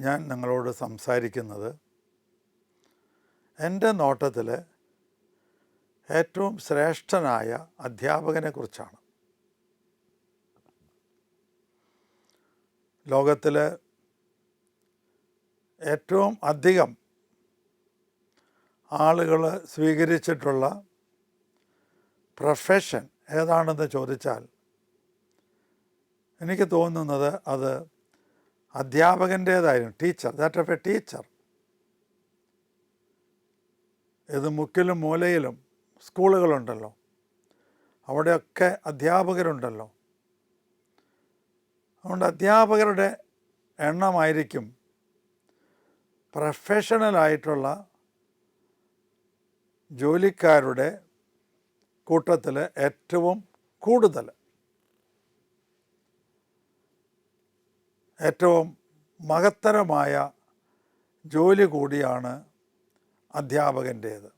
ഞാൻ നിങ്ങളോട് സംസാരിക്കുന്നത് എൻ്റെ നോട്ടത്തിൽ ഏറ്റവും ശ്രേഷ്ഠനായ അധ്യാപകനെക്കുറിച്ചാണ്. ലോകത്തിൽ ഏറ്റവും അധികം ആളുകൾ സ്വീകരിച്ചിട്ടുള്ള പ്രൊഫഷൻ ഏതാണെന്ന് ചോദിച്ചാൽ എനിക്ക് തോന്നുന്നത് അത് അധ്യാപകൻ്റേതായിരുന്നു. Teacher, that of a teacher. ഇത് മുക്കിലും മൂലയിലും സ്കൂളുകളുണ്ടല്ലോ, അവിടെയൊക്കെ അധ്യാപകരുണ്ടല്ലോ. അതുകൊണ്ട് അധ്യാപകരുടെ എണ്ണമായിരിക്കും പ്രൊഫഷണലായിട്ടുള്ള ജോലിക്കാരുടെ കൂട്ടത്തിൽ ഏറ്റവും കൂടുതൽ. ഏറ്റവും മഹത്തരമായ ജോലി കൂടിയാണ് അധ്യാപകൻ്റേത്.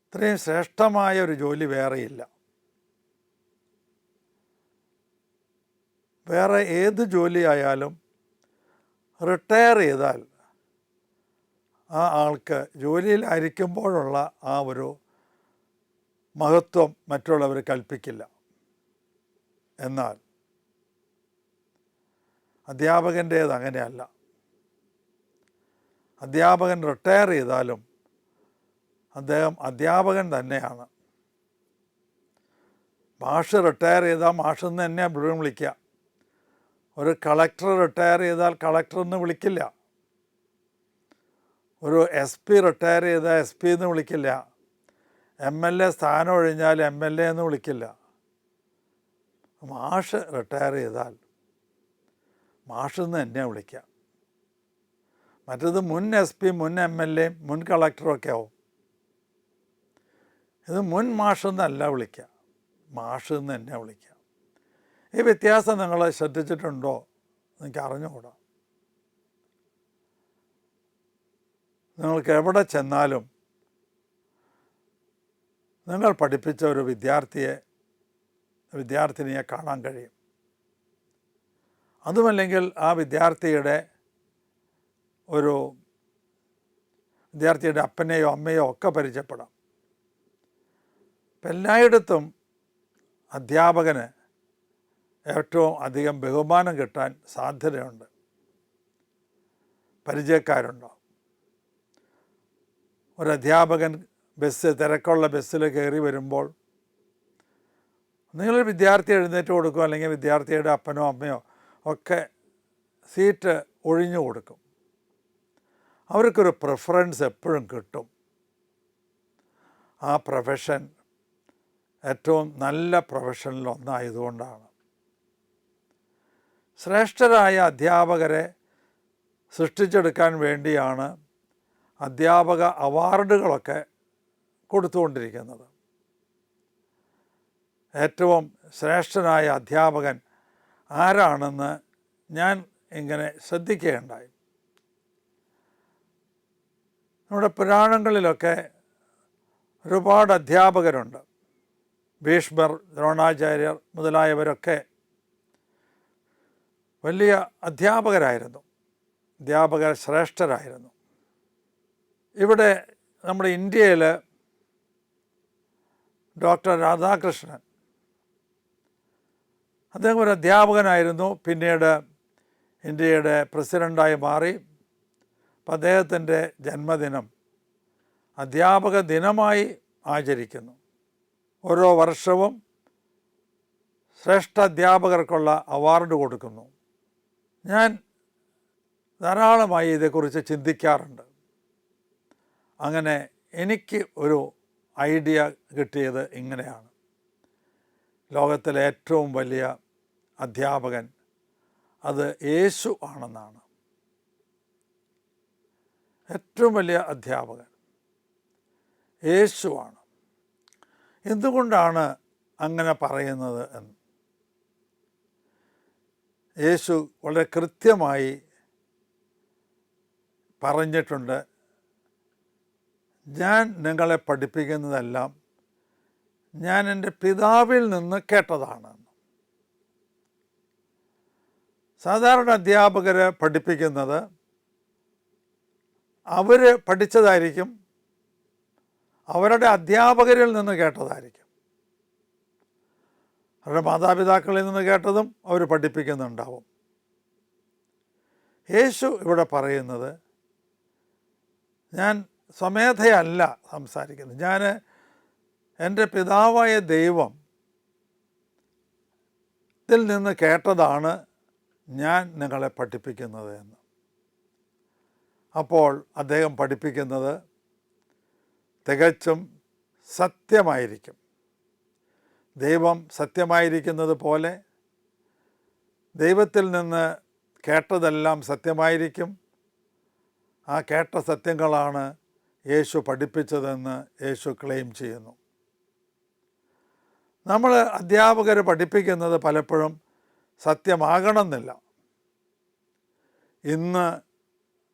ഇത്രയും ശ്രേഷ്ഠമായ ഒരു ജോലി വേറെയില്ല. വേറെ ഏത് ജോലിയായാലും റിട്ടയർ ചെയ്താൽ ആ ആൾക്ക് ജോലിയിലായിരിക്കുമ്പോഴുള്ള ആ ഒരു മഹത്വം മറ്റുള്ളവർ കൽപ്പിക്കില്ല. എന്നാൽ അധ്യാപകൻ്റേത് അങ്ങനെയല്ല. അധ്യാപകൻ റിട്ടയർ ചെയ്താലും അദ്ദേഹം അധ്യാപകൻ തന്നെയാണ്. മാഷ് റിട്ടയർ ചെയ്താൽ മാഷെന്ന് തന്നെ വിളിക്കുക. ഒരു കളക്ടർ റിട്ടയർ ചെയ്താൽ കളക്ടർ എന്ന് വിളിക്കില്ല. ഒരു എസ് പി റിട്ടയർ ചെയ്താൽ എസ് പി എന്ന് വിളിക്കില്ല. MLA സ്ഥാനം ഒഴിഞ്ഞാൽ MLA എന്ന് വിളിക്കില്ല. മാഷ് റിട്ടയർ ചെയ്താൽ മാഷെന്ന് തന്നെ വിളിക്കുക. മറ്റത് മുൻ SP, മുൻ MLA, മുൻ കളക്ടറൊക്കെ ആവും. ഇത് മുൻ മാഷെന്നല്ല വിളിക്കുക, മാഷ് എന്ന് തന്നെ വിളിക്കുക. ഈ വ്യത്യാസം നിങ്ങൾ ശ്രദ്ധിച്ചിട്ടുണ്ടോ എനിക്ക് അറിഞ്ഞുകൂടാ. നിങ്ങൾക്ക് എവിടെ ചെന്നാലും നിങ്ങൾ പഠിപ്പിച്ച ഒരു വിദ്യാർത്ഥിനിയെ കാണാൻ കഴിയും. അതുമല്ലെങ്കിൽ ആ വിദ്യാർത്ഥിയുടെ അപ്പനെയോ അമ്മയോ ഒക്കെ പരിചയപ്പെടാം. അപ്പം എല്ലായിടത്തും അധ്യാപകന് ഏറ്റവും അധികം ബഹുമാനം കിട്ടാൻ സാധ്യതയുണ്ട്. പരിചയക്കാരുണ്ടാവും. ഒരു അധ്യാപകൻ തിരക്കുള്ള ബസ്സിൽ കയറി വരുമ്പോൾ നിങ്ങളൊരു വിദ്യാർത്ഥി എഴുന്നേറ്റ് കൊടുക്കും, അല്ലെങ്കിൽ വിദ്യാർത്ഥിയുടെ അപ്പനോ അമ്മയോ ഒക്കെ സീറ്റ് ഒഴിഞ്ഞു കൊടുക്കും. അവർക്കൊരു പ്രിഫറൻസ് എപ്പോഴും കിട്ടും. ആ പ്രൊഫഷൻ ഏറ്റവും നല്ല പ്രൊഫഷനിൽ ഒന്നായതുകൊണ്ടാണ്. ശ്രേഷ്ഠരായ അധ്യാപകരെ സൃഷ്ടിച്ചെടുക്കാൻ വേണ്ടിയാണ് അധ്യാപക അവാർഡുകളൊക്കെ കൊടുത്തുകൊണ്ടിരിക്കുന്നത്. ഏറ്റവും ശ്രേഷ്ഠനായ അധ്യാപകൻ ആരാണെന്ന് ഞാൻ ഇങ്ങനെ ശ്രദ്ധിക്കുകയുണ്ടായി. നമ്മുടെ പുരാണങ്ങളിലൊക്കെ ഒരുപാട് അധ്യാപകരുണ്ട്. ഭീഷ്മർ, ദ്രോണാചാര്യർ മുതലായവരൊക്കെ വലിയ അധ്യാപകരായിരുന്നു, അധ്യാപകർ ശ്രേഷ്ഠരായിരുന്നു. ഇവിടെ നമ്മുടെ ഇന്ത്യയിൽ ഡോക്ടർ രാധാകൃഷ്ണൻ, അദ്ദേഹം ഒരു അധ്യാപകനായിരുന്നു. പിന്നീട് ഇന്ത്യയുടെ പ്രസിഡൻ്റായി മാറി. അപ്പം അദ്ദേഹത്തിൻ്റെ ജന്മദിനം അധ്യാപക ദിനമായി ആചരിക്കുന്നു. ഓരോ വർഷവും ശ്രേഷ്ഠ അധ്യാപകർക്കുള്ള അവാർഡ് കൊടുക്കുന്നു. ഞാൻ ധാരാളമായി ഇതേക്കുറിച്ച് ചിന്തിക്കാറുണ്ട്. അങ്ങനെ എനിക്ക് ഒരു ഐഡിയ കിട്ടിയത് ഇങ്ങനെയാണ്. ലോകത്തിലെ ഏറ്റവും വലിയ അധ്യാപകൻ അത് യേശു ആണെന്നാണ്. ഏറ്റവും വലിയ അധ്യാപകൻ യേശുവാണ്. എന്തുകൊണ്ടാണ് അങ്ങനെ പറയുന്നത് എന്ന് യേശു വളരെ കൃത്യമായി പറഞ്ഞിട്ടുണ്ട്. ഞാൻ നിങ്ങളെ പഠിപ്പിക്കുന്നതെല്ലാം ഞാൻ എൻ്റെ പിതാവിൽ നിന്ന് കേട്ടതാണ്. സാധാരണ അധ്യാപകർ പഠിപ്പിക്കുന്നത് അവർ പഠിച്ചതായിരിക്കും, അവരുടെ അധ്യാപകരിൽ നിന്ന് കേട്ടതായിരിക്കും, അവരുടെ മാതാപിതാക്കളിൽ നിന്ന് കേട്ടതും അവർ പഠിപ്പിക്കുന്നുണ്ടാവും. യേശു ഇവിടെ പറയുന്നത്, ഞാൻ സ്വമേധയല്ല സംസാരിക്കുന്നത്, ഞാൻ എൻ്റെ പിതാവായ ദൈവം ത്തിൽ നിന്ന് കേട്ടതാണ് ഞാൻ നിങ്ങളെ പഠിപ്പിക്കുന്നത് എന്ന്. അപ്പോൾ അദ്ദേഹം പഠിപ്പിക്കുന്നത് തികച്ചും സത്യമായിരിക്കും. ദൈവം സത്യമായിരിക്കുന്നത് പോലെ ദൈവത്തിൽ നിന്ന് കേട്ടതെല്ലാം സത്യമായിരിക്കും. ആ കേട്ട സത്യങ്ങളാണ് യേശു പഠിപ്പിച്ചതെന്ന് യേശു ക്ലെയിം ചെയ്യുന്നു. നമ്മൾ അധ്യാപകർ പഠിപ്പിക്കുന്നത് പലപ്പോഴും സത്യമാകണമെന്നില്ല. ഇന്ന്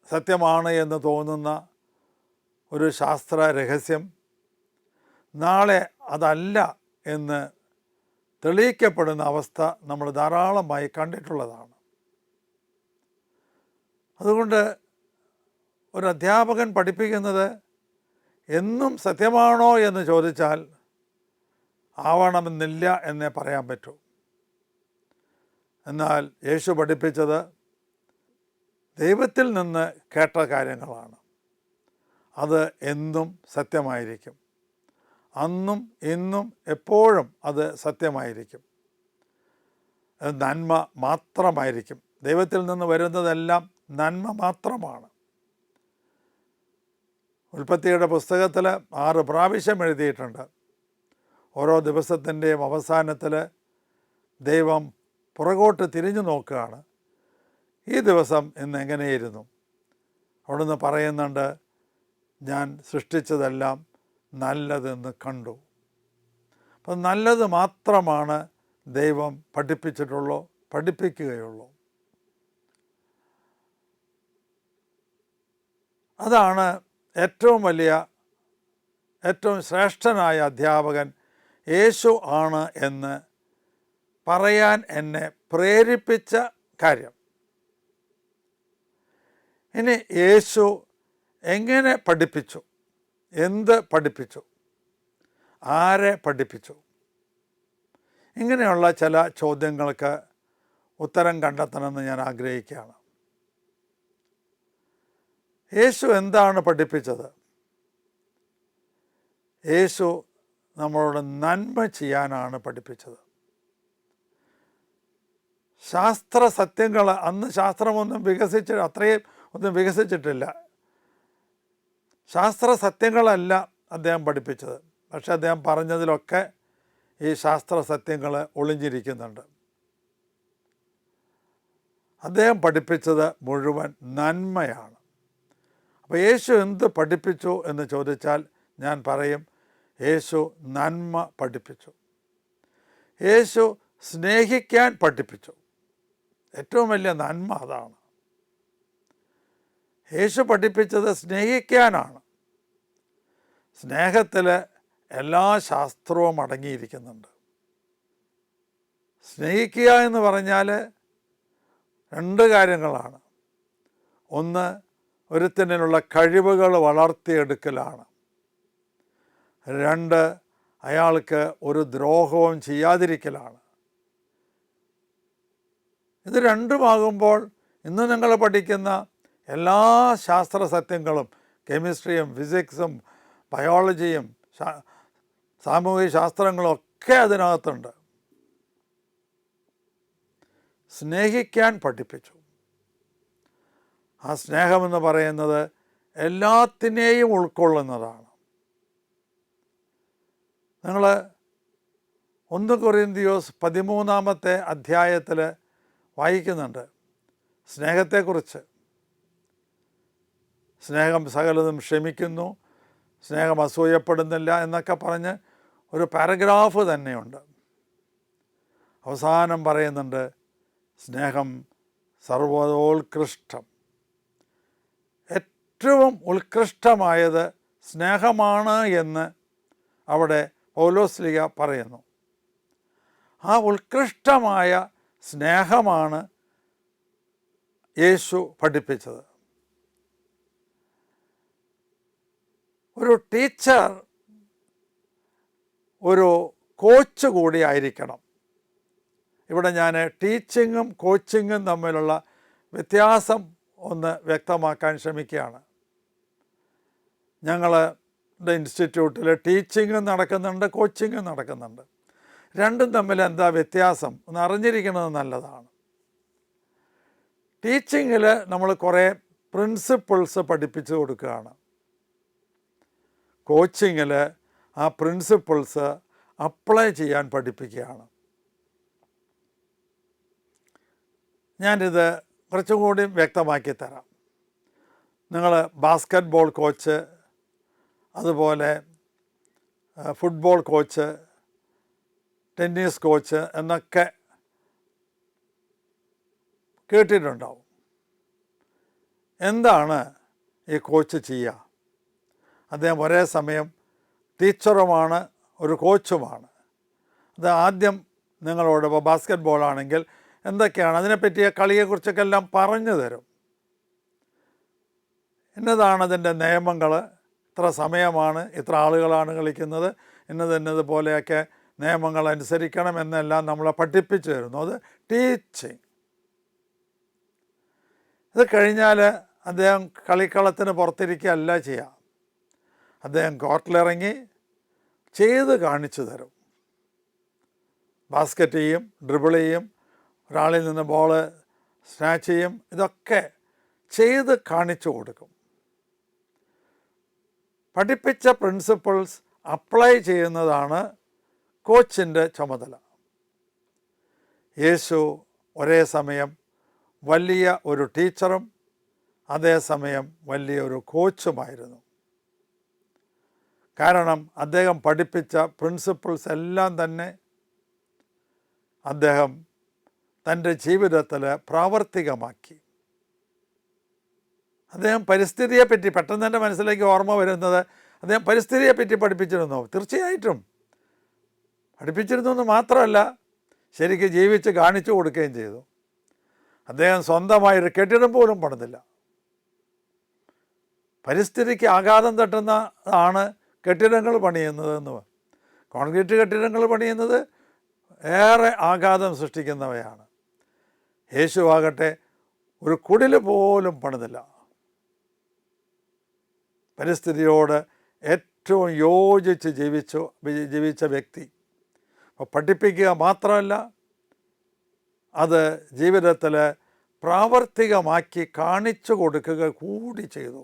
സത്യമാണ് എന്ന് തോന്നുന്ന ഒരു ശാസ്ത്ര രഹസ്യം നാളെ അതല്ല എന്ന് തെളിയിക്കപ്പെടുന്ന അവസ്ഥ നമ്മൾ ധാരാളമായി കണ്ടിട്ടുള്ളതാണ്. അതുകൊണ്ട് ഒരു അധ്യാപകൻ പഠിപ്പിക്കുന്നത് എന്നും സത്യമാണോ എന്ന് ചോദിച്ചാൽ ആവണമെന്നില്ല എന്നേ പറയാൻ പറ്റൂ. എന്നാൽ യേശു പഠിപ്പിച്ചത് ദൈവത്തിൽ നിന്ന് കേട്ട കാര്യങ്ങളാണ്. അത് എന്നും സത്യമായിരിക്കും. അന്നും ഇന്നും എപ്പോഴും അത് സത്യമായിരിക്കും. നന്മ മാത്രമായിരിക്കും. ദൈവത്തിൽ നിന്ന് വരുന്നതെല്ലാം നന്മ മാത്രമാണ്. ഉൽപ്പത്തിയുടെ പുസ്തകത്തിൽ 6 പ്രാവശ്യം എഴുതിയിട്ടുണ്ട്. ഓരോ ദിവസത്തിൻ്റെയും അവസാനത്തിൽ ദൈവം പുറകോട്ട് തിരിഞ്ഞു നോക്കുകയാണ്. ഈ ദിവസം ഇന്ന് എങ്ങനെയിരുന്നു? അവിടുന്ന് പറയുന്നുണ്ട്, ഞാൻ സൃഷ്ടിച്ചതെല്ലാം നല്ലതെന്ന് കണ്ടു. അപ്പം നല്ലത് മാത്രമാണ് ദൈവം പഠിപ്പിക്കുകയുള്ളൂ. അതാണ് ഏറ്റവും ശ്രേഷ്ഠനായ അധ്യാപകൻ യേശു ആണ് എന്ന് പറയാൻ എന്നെ പ്രേരിപ്പിച്ച കാര്യം. ഇനി യേശു എങ്ങനെ പഠിപ്പിച്ചു, എന്ത് പഠിപ്പിച്ചു, ആരെ പഠിപ്പിച്ചു, ഇങ്ങനെയുള്ള ചില ചോദ്യങ്ങൾക്ക് ഉത്തരം കണ്ടെത്തണമെന്ന് ഞാൻ ആഗ്രഹിക്കുകയാണ്. യേശു എന്താണ് പഠിപ്പിച്ചത്? യേശു നമ്മളോട് നന്മ ചെയ്യാനാണ് പഠിപ്പിച്ചത്. ശാസ്ത്ര സത്യങ്ങൾ, അന്ന് ശാസ്ത്രമൊന്നും അത്രയും ഒന്നും വികസിച്ചിട്ടില്ല. ശാസ്ത്ര സത്യങ്ങളല്ല അദ്ദേഹം പഠിപ്പിച്ചത്. പക്ഷെ അദ്ദേഹം പറഞ്ഞതിലൊക്കെ ഈ ശാസ്ത്ര സത്യങ്ങൾ ഒളിഞ്ഞിരിക്കുന്നുണ്ട്. അദ്ദേഹം പഠിപ്പിച്ചത് മുഴുവൻ നന്മയാണ്. അപ്പോൾ യേശു എന്ത് പഠിപ്പിച്ചു എന്ന് ചോദിച്ചാൽ ഞാൻ പറയും, യേശു നന്മ പഠിപ്പിച്ചു. യേശു സ്നേഹിക്കാൻ പഠിപ്പിച്ചു. ഏറ്റവും വലിയ നന്മ അതാണ്. യേശു പഠിപ്പിച്ചത് സ്നേഹിക്കാനാണ്. സ്നേഹത്തിൽ എല്ലാ ശാസ്ത്രവും അടങ്ങിയിരിക്കുന്നുണ്ട്. സ്നേഹിക്കുക എന്ന് പറഞ്ഞാൽ 2 കാര്യങ്ങളാണ്. ഒന്ന്, ഒരുത്തനിലുള്ള കഴിവുകൾ വളർത്തിയെടുക്കലാണ്. 2, അയാൾക്ക് ഒരു ദ്രോഹവും ചെയ്യാതിരിക്കലാണ്. ഇത് രണ്ടുമാകുമ്പോൾ ഇന്ന് നിങ്ങൾ പഠിക്കുന്ന എല്ലാ ശാസ്ത്ര സത്യങ്ങളും, കെമിസ്ട്രിയും ഫിസിക്സും ബയോളജിയും സാമൂഹിക ശാസ്ത്രങ്ങളും ഒക്കെ അതിനകത്തുണ്ട്. സ്നേഹിക്കാൻ പഠിപ്പിച്ചു. ആ സ്നേഹമെന്ന് പറയുന്നത് എല്ലാത്തിനെയും ഉൾക്കൊള്ളുന്നതാണ്. നിങ്ങൾ 1 കൊരിന്ത്യസ് 13-ാമത്തെ അധ്യായത്തിൽ വായിക്കുന്നുണ്ട് സ്നേഹത്തെക്കുറിച്ച്. സ്നേഹം സകലതും ക്ഷമിക്കുന്നു, സ്നേഹം അസൂയപ്പെടുന്നില്ല എന്നൊക്കെ പറഞ്ഞ് ഒരു പാരഗ്രാഫ് തന്നെയുണ്ട്. അവസാനം പറയുന്നുണ്ട് സ്നേഹം സർവോത്കൃഷ്ടം. ഏറ്റവും ഉത്കൃഷ്ടമായത് സ്നേഹമാണ് എന്ന് അവിടെ പൗലോസ്ലീഹ പറയുന്നു. ആ ഉത്കൃഷ്ടമായ സ്നേഹമാണ് യേശു പഠിപ്പിച്ചത്. ഒരു ടീച്ചർ ഒരു കോച്ച് കൂടി ആയിരിക്കണം. ഇവിടെ ഞാൻ ടീച്ചിങ്ങും കോച്ചിങ്ങും തമ്മിലുള്ള വ്യത്യാസം ഒന്ന് വ്യക്തമാക്കാൻ ശ്രമിക്കുകയാണ്. ഞങ്ങളുടെ ഇൻസ്റ്റിറ്റ്യൂട്ടിൽ ടീച്ചിങ്ങും നടക്കുന്നുണ്ട്, കോച്ചിങ്ങും നടക്കുന്നുണ്ട്. രണ്ടും തമ്മിൽ എന്താ വ്യത്യാസം എന്ന് അറിഞ്ഞിരിക്കുന്നത് നല്ലതാണ്. ടീച്ചിങ്ങിൽ നമ്മൾ കുറേ പ്രിൻസിപ്പിൾസ് പഠിപ്പിച്ചു കൊടുക്കുകയാണ്. കോച്ചിങ്ങിൽ ആ പ്രിൻസിപ്പിൾസ് അപ്ലൈ ചെയ്യാൻ പഠിപ്പിക്കുകയാണ്. ഞാനിത് കുറച്ചും കൂടി വ്യക്തമാക്കി തരാം. നിങ്ങൾ ബാസ്ക്കറ്റ് ബോൾ കോച്ച്, അതുപോലെ ഫുട്ബോൾ കോച്ച്, ടെന്നീസ് കോച്ച് എന്നൊക്കെ കേട്ടിട്ടുണ്ടാവും. എന്താണ് ഈ കോച്ച് ചെയ്യുക? അദ്ദേഹം ഒരേ സമയം ടീച്ചറുമാണ്, ഒരു കോച്ചുമാണ്. അത് ആദ്യം നിങ്ങളോട്, ഇപ്പോൾ ബാസ്ക്കറ്റ് ബോൾ ആണെങ്കിൽ എന്തൊക്കെയാണ് അതിനെപ്പറ്റിയ കളിയെക്കുറിച്ചൊക്കെ എല്ലാം പറഞ്ഞു തരും. എന്നതാണ് അതിൻ്റെ നിയമങ്ങൾ, ഇത്ര സമയമാണ്, ഇത്ര ആളുകളാണ് കളിക്കുന്നത്, എന്നതുപോലെയൊക്കെ നിയമങ്ങൾ അനുസരിക്കണം എന്നെല്ലാം നമ്മളെ പഠിപ്പിച്ചു തരുന്നു. അത് ടീച്ചിങ്. ഇത് കഴിഞ്ഞാൽ അദ്ദേഹം കളിക്കളത്തിന് പുറത്തിരിക്കുകയല്ല ചെയ്യുക. അദ്ദേഹം കോർട്ടിലിറങ്ങി ചെയ്ത് കാണിച്ചു തരും. ബാസ്ക്കറ്റ് ചെയ്യും, ഡ്രിബിൾ ചെയ്യും, ഒരാളിൽ നിന്ന് ബോൾ സ്നാച്ച് ചെയ്യും. ഇതൊക്കെ ചെയ്ത് കാണിച്ചു കൊടുക്കും. പഠിപ്പിച്ച പ്രിൻസിപ്പിൾസ് അപ്ലൈ ചെയ്യുന്നതാണ് കോച്ചിൻ്റെ ചുമതല. യേശു ഒരേ സമയം വലിയ ഒരു ടീച്ചറും അതേസമയം വലിയൊരു കോച്ചുമായിരുന്നു. കാരണം അദ്ദേഹം പഠിപ്പിച്ച പ്രിൻസിപ്പിൾസ് എല്ലാം തന്നെ അദ്ദേഹം തൻ്റെ ജീവിതത്തിൽ പ്രാവർത്തികമാക്കി. അദ്ദേഹം പരിസ്ഥിതിയെപ്പറ്റി, പെട്ടെന്ന് എൻ്റെ മനസ്സിലേക്ക് ഓർമ്മ വരുന്നത്, അദ്ദേഹം പരിസ്ഥിതിയെപ്പറ്റി പഠിപ്പിച്ചിരുന്നു. തീർച്ചയായിട്ടും പഠിപ്പിച്ചിരുന്നു എന്ന് മാത്രമല്ല, ശരിക്കും ജീവിച്ച് കാണിച്ചു കൊടുക്കുകയും ചെയ്തു. അദ്ദേഹം സ്വന്തമായൊരു കെട്ടിടം പോലും പണിതില്ല. പരിസ്ഥിതിക്ക് ആഘാതം തട്ടുന്നതാണ് കെട്ടിടങ്ങൾ പണിയുന്നതെന്ന്. കോൺക്രീറ്റ് കെട്ടിടങ്ങൾ പണിയുന്നത് ഏറെ ആഘാതം സൃഷ്ടിക്കുന്നവയാണ്. യേശു ആകട്ടെ ഒരു കുടിൽ പോലും പണിതില്ല. പരിസ്ഥിതിയോട് ഏറ്റവും യോജിച്ച് ജീവിച്ച വ്യക്തി. അപ്പോൾ പഠിപ്പിക്കുക മാത്രമല്ല, അത് ജീവിതത്തിൽ പ്രാവർത്തികമാക്കി കാണിച്ചു കൊടുക്കുക കൂടി ചെയ്തു.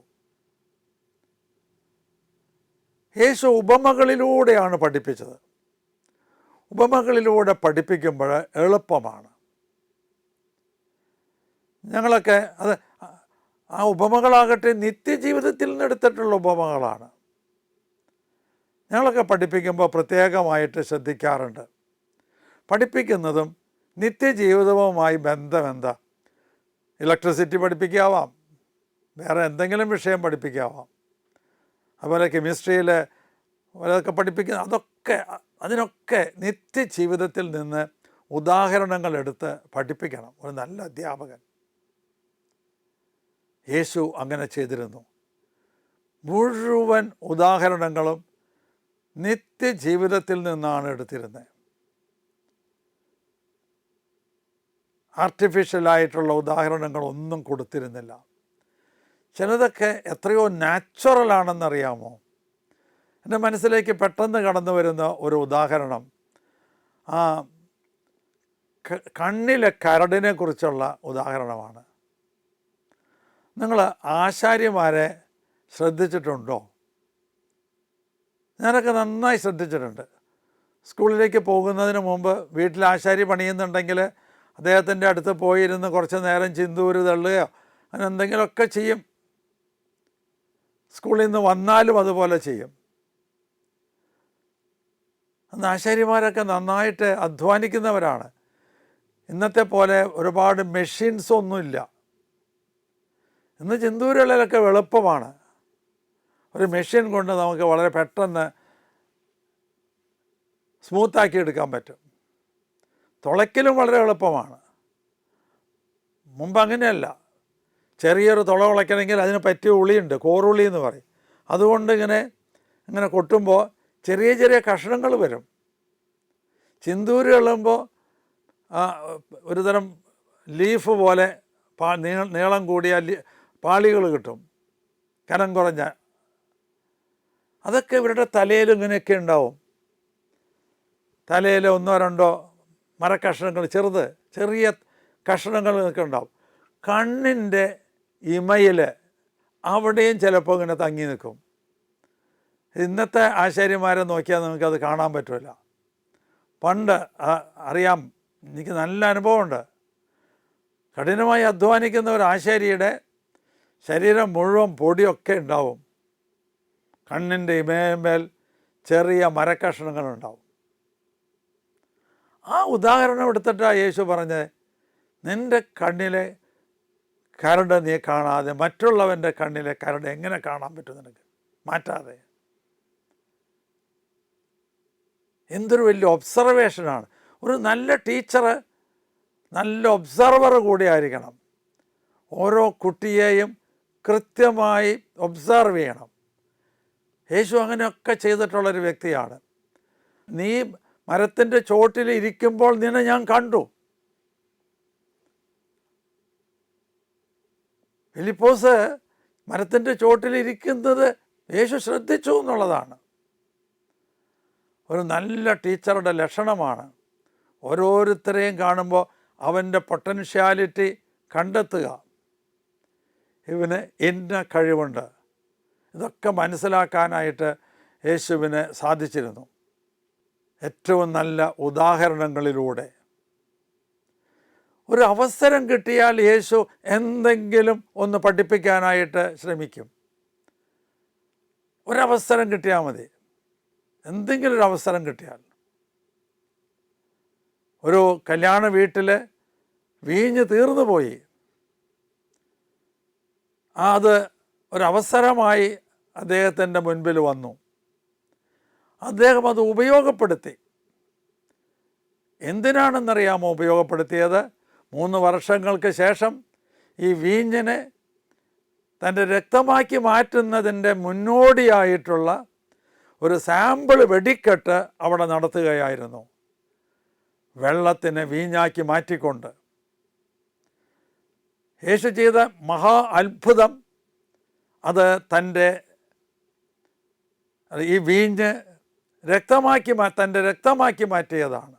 യേശു ഉപമകളിലൂടെയാണ് പഠിപ്പിച്ചത്. ഉപമകളിലൂടെ പഠിപ്പിക്കുമ്പോൾ എളുപ്പമാണ്. ഞങ്ങളൊക്കെ അത് ആ ഉപമകളാകട്ടെ നിത്യജീവിതത്തിൽ നിന്ന് എടുത്തിട്ടുള്ള ഉപമകളാണ്. ഞങ്ങളൊക്കെ പഠിപ്പിക്കുമ്പോൾ പ്രത്യേകമായിട്ട് ശ്രദ്ധിക്കാറുണ്ട്. പഠിപ്പിക്കുന്നതും നിത്യജീവിതവുമായി ബന്ധമെന്താ? ഇലക്ട്രിസിറ്റി പഠിപ്പിക്കാവാം, വേറെ എന്തെങ്കിലും വിഷയം പഠിപ്പിക്കാവാം, അതുപോലെ കെമിസ്ട്രിയിൽ അതൊക്കെ പഠിപ്പിക്കുന്ന അതിനൊക്കെ നിത്യജീവിതത്തിൽ നിന്ന് ഉദാഹരണങ്ങൾ എടുത്ത് പഠിപ്പിക്കണം ഒരു നല്ല അധ്യാപകൻ. യേശു അങ്ങനെ ചെയ്തിരുന്നു. മുഴുവൻ ഉദാഹരണങ്ങളും നിത്യജീവിതത്തിൽ നിന്നാണ് എടുത്തിരുന്നത്. ആർട്ടിഫിഷ്യലായിട്ടുള്ള ഉദാഹരണങ്ങളൊന്നും കൊടുത്തിരുന്നില്ല. ചിലതൊക്കെ എത്രയോ നാച്ചുറലാണെന്നറിയാമോ? എൻ്റെ മനസ്സിലേക്ക് പെട്ടെന്ന് കടന്നു വരുന്ന ഒരു ഉദാഹരണം കണ്ണിലെ കരടിനെ കുറിച്ചുള്ള ഉദാഹരണമാണ്. നിങ്ങൾ ആശാരിമാരെ ശ്രദ്ധിച്ചിട്ടുണ്ടോ? ഞാനൊക്കെ നന്നായി ശ്രദ്ധിച്ചിട്ടുണ്ട്. സ്കൂളിലേക്ക് പോകുന്നതിന് മുമ്പ് വീട്ടിൽ ആശാരി പണിയുന്നുണ്ടെങ്കിൽ അദ്ദേഹത്തിൻ്റെ അടുത്ത് പോയിരുന്ന് കുറച്ച് നേരം ചിന്തൂര് തള്ളുകയോ അങ്ങനെ എന്തെങ്കിലുമൊക്കെ ചെയ്യും. സ്കൂളിൽ നിന്ന് വന്നാലും അതുപോലെ ചെയ്യും. അന്ന് ആശാരിമാരൊക്കെ നന്നായിട്ട് അധ്വാനിക്കുന്നവരാണ്. ഇന്നത്തെ പോലെ ഒരുപാട് മെഷീൻസ് ഒന്നുമില്ല. ഇന്ന് ചിന്തൂരുകളിലൊക്കെ എളുപ്പമാണ്. ഒരു മെഷീൻ കൊണ്ട് നമുക്ക് വളരെ പെട്ടെന്ന് സ്മൂത്താക്കി എടുക്കാൻ പറ്റും. തുളയ്ക്കലും വളരെ എളുപ്പമാണ്. മുമ്പ് അങ്ങനെയല്ല. ചെറിയൊരു തുള വിളയ്ക്കണമെങ്കിൽ അതിന് പറ്റിയ ഉളിയുണ്ട്, കോറുളി എന്ന് പറയും. അതുകൊണ്ട് ഇങ്ങനെ കൊട്ടുമ്പോൾ ചെറിയ ചെറിയ കഷ്ണങ്ങൾ വരും. ചിന്തൂരി കൊള്ളുമ്പോൾ ഒരു തരം ലീഫ് പോലെ നീളം കൂടിയ പാളികൾ കിട്ടും, കനം കുറഞ്ഞ. അതൊക്കെ ഇവരുടെ തലയിൽ ഇങ്ങനെയൊക്കെ ഉണ്ടാവും. തലയിൽ 1-2 മരക്കഷ്ണങ്ങൾ, ചെറിയ കഷ്ണങ്ങൾ ഒക്കെ ഉണ്ടാവും. കണ്ണിൻ്റെ ഇമയിൽ അവിടെയും ചിലപ്പോൾ ഇങ്ങനെ തങ്ങി നിൽക്കും. ഇന്നത്തെ ആശാരിമാരെ നോക്കിയാൽ നിങ്ങൾക്കത് കാണാൻ പറ്റില്ല. പണ്ട് അറിയാം, എനിക്ക് നല്ല അനുഭവമുണ്ട്. കഠിനമായി അധ്വാനിക്കുന്ന ഒരു ആശാരിയുടെ ശരീരം മുഴുവൻ പൊടിയൊക്കെ ഉണ്ടാവും. കണ്ണിൻ്റെ ഇമേന്മേൽ ചെറിയ മരക്കഷ്ണങ്ങളുണ്ടാവും. ആ ഉദാഹരണം എടുത്തിട്ടാണ് യേശു പറഞ്ഞത്, നിൻ്റെ കണ്ണിലെ കരട് നീ കാണാതെ മറ്റുള്ളവൻ്റെ കണ്ണിലെ കരട് എങ്ങനെ കാണാൻ പറ്റും നിനക്ക് മാറ്റാതെ? എന്തൊരു വലിയ ഒബ്സർവേഷനാണ്. ഒരു നല്ല ടീച്ചർ നല്ല ഒബ്സർവർ കൂടി ആയിരിക്കണം. ഓരോ കുട്ടിയെയും കൃത്യമായി ഒബ്സർവ് ചെയ്യണം. യേശു അങ്ങനെയൊക്കെ ചെയ്തിട്ടുള്ളൊരു വ്യക്തിയാണ്. നീ മരത്തിൻ്റെ ചോട്ടിൽ ഇരിക്കുമ്പോൾ നിന്നെ ഞാൻ കണ്ടു. ഫിലിപ്പോസ് മരത്തിൻ്റെ ചോട്ടിലിരിക്കുന്നത് യേശു ശ്രദ്ധിച്ചു എന്നുള്ളതാണ്. ഒരു നല്ല ടീച്ചറുടെ ലക്ഷണമാണ് ഓരോരുത്തരെയും കാണുമ്പോൾ അവൻ്റെ പൊട്ടൻഷ്യാലിറ്റി കണ്ടെത്തുക. ഇവന് ഇന്ന കഴിവുണ്ട്, ഇതൊക്കെ മനസ്സിലാക്കാനായിട്ട് യേശുവിന് സാധിച്ചിരുന്നു. ഏറ്റവും നല്ല ഉദാഹരണങ്ങളിലൂടെ. ഒരു അവസരം കിട്ടിയാൽ യേശു എന്തെങ്കിലും ഒന്ന് പഠിപ്പിക്കാനായിട്ട് ശ്രമിക്കും. ഒരവസരം കിട്ടിയാൽ മതി, എന്തെങ്കിലും ഒരു അവസരം കിട്ടിയാൽ. ഒരു കല്യാണ വീട്ടിൽ വീഞ്ഞ് തീർന്നു പോയി. അത് ഒരവസരമായി അദ്ദേഹത്തിൻ്റെ മുൻപിൽ വന്നു. അദ്ദേഹം അത് ഉപയോഗപ്പെടുത്തി. എന്തിനാണെന്നറിയാമോ ഉപയോഗപ്പെടുത്തിയത്? 3 വർഷങ്ങൾക്ക് ശേഷം ഈ വീഞ്ഞിനെ തൻ്റെ രക്തമാക്കി മാറ്റുന്നതിൻ്റെ മുന്നോടിയായിട്ടുള്ള ഒരു സാമ്പിൾ വെടിക്കെട്ട് അവിടെ നടത്തുകയായിരുന്നു. വെള്ളത്തിനെ വീഞ്ഞാക്കി മാറ്റിക്കൊണ്ട് യേശു ചെയ്ത മഹാ അത്ഭുതം അത് ഈ വീഞ്ഞ് തൻ്റെ രക്തമാക്കി മാറ്റിയതാണ്.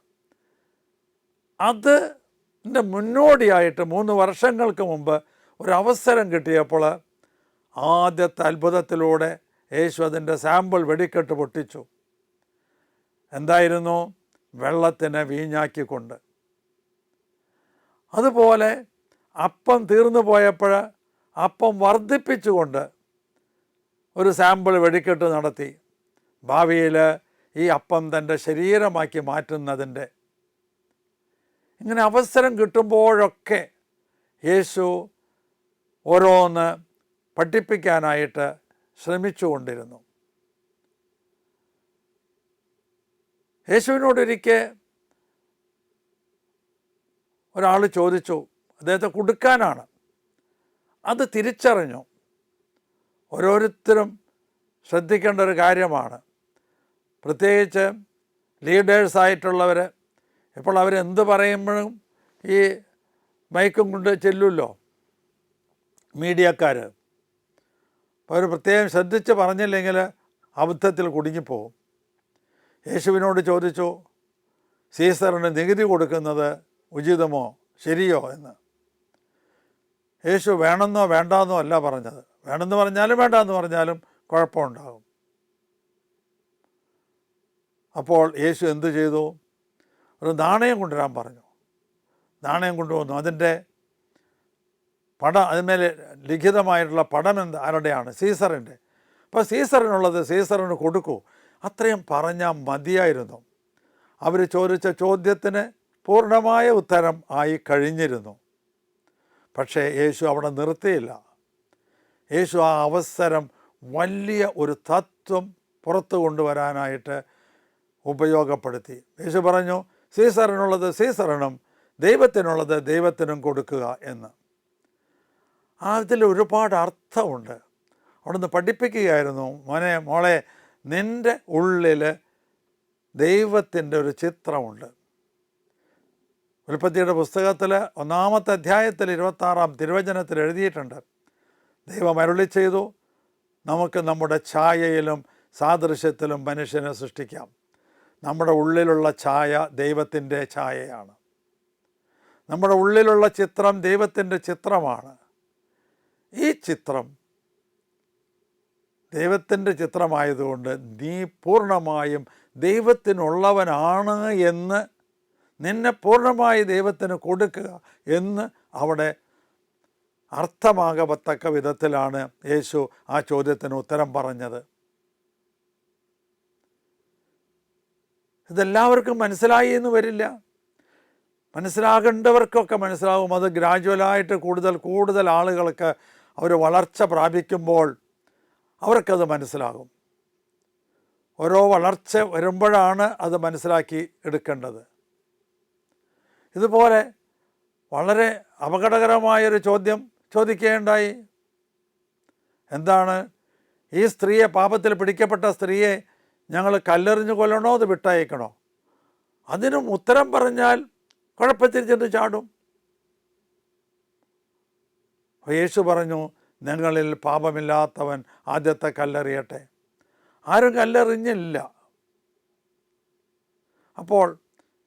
അതിൻ്റെ മുന്നോടിയായിട്ട് 3 വർഷങ്ങൾക്ക് മുമ്പ് ഒരവസരം കിട്ടിയപ്പോൾ ആദ്യത്തെ അത്ഭുതത്തിലൂടെ യേശു അതിൻ്റെ സാമ്പിൾ വെടിക്കെട്ട് പൊട്ടിച്ചു. എന്തായിരുന്നു? വെള്ളത്തിനെ വീഞ്ഞാക്കിക്കൊണ്ട്. അതുപോലെ അപ്പം തീർന്നു പോയപ്പോൾ അപ്പം വർദ്ധിപ്പിച്ചുകൊണ്ട് ഒരു സാമ്പിൾ വെടിക്കെട്ട് നടത്തി. ഭാവിയിൽ ഈ അപ്പം തൻ്റെ ശരീരമാക്കി മാറ്റുന്നതിൻ്റെ. ഇങ്ങനെ അവസരം കിട്ടുമ്പോഴൊക്കെ യേശു ഓരോന്ന് പഠിപ്പിക്കാനായിട്ട് ശ്രമിച്ചുകൊണ്ടിരുന്നു. യേശുവിനോടൊരിക്കൽ ഒരാൾ ചോദിച്ചു, അദ്ദേഹത്തെ കുടുക്കാനാണ്. അത് തിരിച്ചറിഞ്ഞു. ഓരോരുത്തരും ശ്രദ്ധിക്കേണ്ട ഒരു കാര്യമാണ്. പ്രത്യേകിച്ച് ലീഡേഴ്സായിട്ടുള്ളവർ. ഇപ്പോൾ അവരെന്ത് പറയുമ്പോഴും ഈ മൈക്കും കൊണ്ട് ചെല്ലുമല്ലോ മീഡിയക്കാർ. അപ്പോൾ അവർ പ്രത്യേകം ശ്രദ്ധിച്ച് പറഞ്ഞില്ലെങ്കിൽ അബദ്ധത്തിൽ കുടുങ്ങിപ്പോവും. യേശുവിനോട് ചോദിച്ചു, സീസറിന് നികുതി കൊടുക്കുന്നത് ഉചിതമോ ശരിയോ എന്ന്. യേശു വേണമെന്നോ വേണ്ടാന്നോ അല്ല പറഞ്ഞത്. വേണമെന്ന് പറഞ്ഞാലും വേണ്ടാന്ന് പറഞ്ഞാലും കുഴപ്പമുണ്ടാകും. അപ്പോൾ യേശു എന്തു ചെയ്തു? ഒരു നാണയം കൊണ്ടുവരാൻ പറഞ്ഞു. നാണയം കൊണ്ടുവന്നു. അതിൻ്റെ അതിന്മേൽ ലിഖിതമായിട്ടുള്ള പടം ആരുടെയാണ്? സീസറിൻ്റെ. അപ്പോൾ സീസറിനുള്ളത് സീസറിന് കൊടുക്കൂ. അത്രയും പറഞ്ഞാൽ മതിയായിരുന്നു. അവർ ചോദിച്ച ചോദ്യത്തിന് പൂർണ്ണമായ ഉത്തരം ആയി കഴിഞ്ഞിരുന്നു. പക്ഷേ യേശു അവിടെ നിർത്തിയില്ല. യേശു ആ അവസരം വലിയ ഒരു തത്വം പുറത്തു കൊണ്ടുവരാനായിട്ട് ഉപയോഗപ്പെടുത്തി. യേശു പറഞ്ഞു, സീസറിനുള്ളത് സീസറിനും ദൈവത്തിനുള്ളത് ദൈവത്തിനും കൊടുക്കുക എന്ന്. അതിൽ ഒരുപാട് അർത്ഥമുണ്ട്. അവിടുന്ന് പഠിപ്പിക്കുകയായിരുന്നു, മോളെ നിൻ്റെ ഉള്ളിൽ ദൈവത്തിൻ്റെ ഒരു ചിത്രമുണ്ട്. ഉൽപ്പത്തിയുടെ പുസ്തകത്തിൽ 1-ാമത്തെ അധ്യായത്തിൽ 26-ാം തിരുവചനത്തിൽ എഴുതിയിട്ടുണ്ട്, ദൈവം അരുളി ചെയ്തു, നമുക്ക് നമ്മുടെ ഛായയിലും സാദൃശ്യത്തിലും മനുഷ്യനെ സൃഷ്ടിക്കാം. നമ്മുടെ ഉള്ളിലുള്ള ഛായ ദൈവത്തിൻ്റെ ഛായയാണ്. നമ്മുടെ ഉള്ളിലുള്ള ചിത്രം ദൈവത്തിൻ്റെ ചിത്രമാണ്. ഈ ചിത്രം ദൈവത്തിൻ്റെ ചിത്രമായതുകൊണ്ട് നീ പൂർണ്ണമായും ദൈവത്തിനുള്ളവനാണ് എന്ന്, നിന്നെ പൂർണ്ണമായി ദൈവത്തിന് കൊടുക്കുക എന്ന് അവിടെ അർത്ഥമാകത്തക്ക വിധത്തിലാണ് യേശു ആ ചോദ്യത്തിന് ഉത്തരം പറഞ്ഞത്. ഇതെല്ലാവർക്കും മനസ്സിലായി എന്ന് വരില്ല. മനസ്സിലാകേണ്ടവർക്കൊക്കെ മനസ്സിലാകും. അത് ഗ്രാജുവലായിട്ട് കൂടുതൽ ആളുകൾക്ക് അവർ വളർച്ച പ്രാപിക്കുമ്പോൾ അവർക്കത് മനസ്സിലാകും. ഓരോ വളർച്ച വരുമ്പോഴാണ് അത് മനസ്സിലാക്കി എടുക്കേണ്ടത്. ഇതുപോലെ വളരെ അപകടകരമായൊരു ചോദ്യം ചോദിക്കുകയുണ്ടായി. എന്താണ്, ഈ സ്ത്രീയെ, പാപത്തിൽ പിടിക്കപ്പെട്ട സ്ത്രീയെ ഞങ്ങൾ കല്ലെറിഞ്ഞ് കൊല്ലണോ അത് വിട്ടയക്കണോ? അതിനും ഉത്തരം പറഞ്ഞാൽ കുഴപ്പത്തിൽ ചെന്ന് ചാടും. യേശു പറഞ്ഞു, നിങ്ങളിൽ പാപമില്ലാത്തവൻ ആദ്യത്തെ കല്ലെറിയട്ടെ. ആരും കല്ലെറിഞ്ഞില്ല. അപ്പോൾ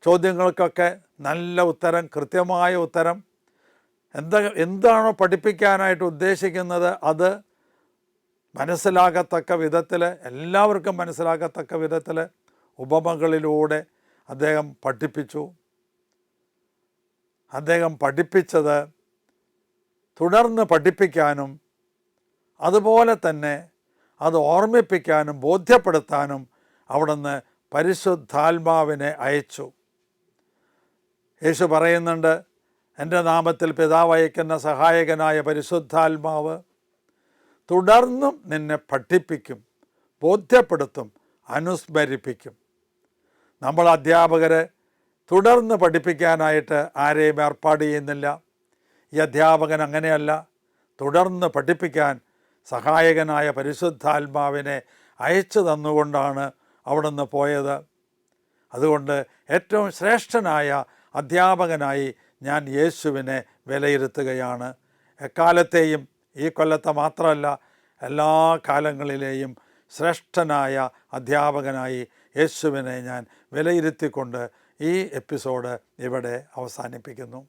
ചോദ്യങ്ങൾക്കൊക്കെ നല്ല ഉത്തരം, കൃത്യമായ ഉത്തരം, എന്താണോ പഠിപ്പിക്കാനായിട്ട് ഉദ്ദേശിക്കുന്നത് അത് മനസ്സിലാകത്തക്ക വിധത്തിൽ, എല്ലാവർക്കും മനസ്സിലാകത്തക്ക വിധത്തിൽ ഉപമകളിലൂടെ അദ്ദേഹം പഠിപ്പിച്ചു. അദ്ദേഹം പഠിപ്പിച്ചത് തുടർന്ന് പഠിപ്പിക്കാനും അതുപോലെ തന്നെ അത് ഓർമ്മിപ്പിക്കാനും ബോധ്യപ്പെടുത്താനും അവിടുന്ന് പരിശുദ്ധാത്മാവിനെ അയച്ചു. യേശു പറയുന്നുണ്ട്, എൻ്റെ നാമത്തിൽ പിതാവ് അയക്കുന്ന സഹായകനായ പരിശുദ്ധാത്മാവ് തുടർന്നും നിന്നെ പഠിപ്പിക്കും, ബോധ്യപ്പെടുത്തും, അനുസ്മരിപ്പിക്കും. നമ്മൾ അധ്യാപകർ തുടർന്ന് പഠിപ്പിക്കാനായിട്ട് ആരെയും ഏർപ്പാട് ചെയ്യുന്നില്ല. ഈ അധ്യാപകൻ അങ്ങനെയല്ല, തുടർന്ന് പഠിപ്പിക്കാൻ സഹായകനായ പരിശുദ്ധാത്മാവിനെ അയച്ചു തന്നുകൊണ്ടാണ് അവിടുന്ന് പോയത്. അതുകൊണ്ട് ഏറ്റവും ശ്രേഷ്ഠനായ അധ്യാപകനായി ഞാൻ യേശുവിനെ വിലയിരുത്തുകയാണ്. എക്കാലത്തെയും, ഈ കൊല്ലത്തെ മാത്രമല്ല എല്ലാ കാലങ്ങളിലെയും ശ്രേഷ്ഠനായ അധ്യാപകനായി യേശുവിനെ ഞാൻ വിലയിരുത്തിക്കൊണ്ട് ഈ എപ്പിസോഡ് ഇവിടെ അവസാനിപ്പിക്കുന്നു.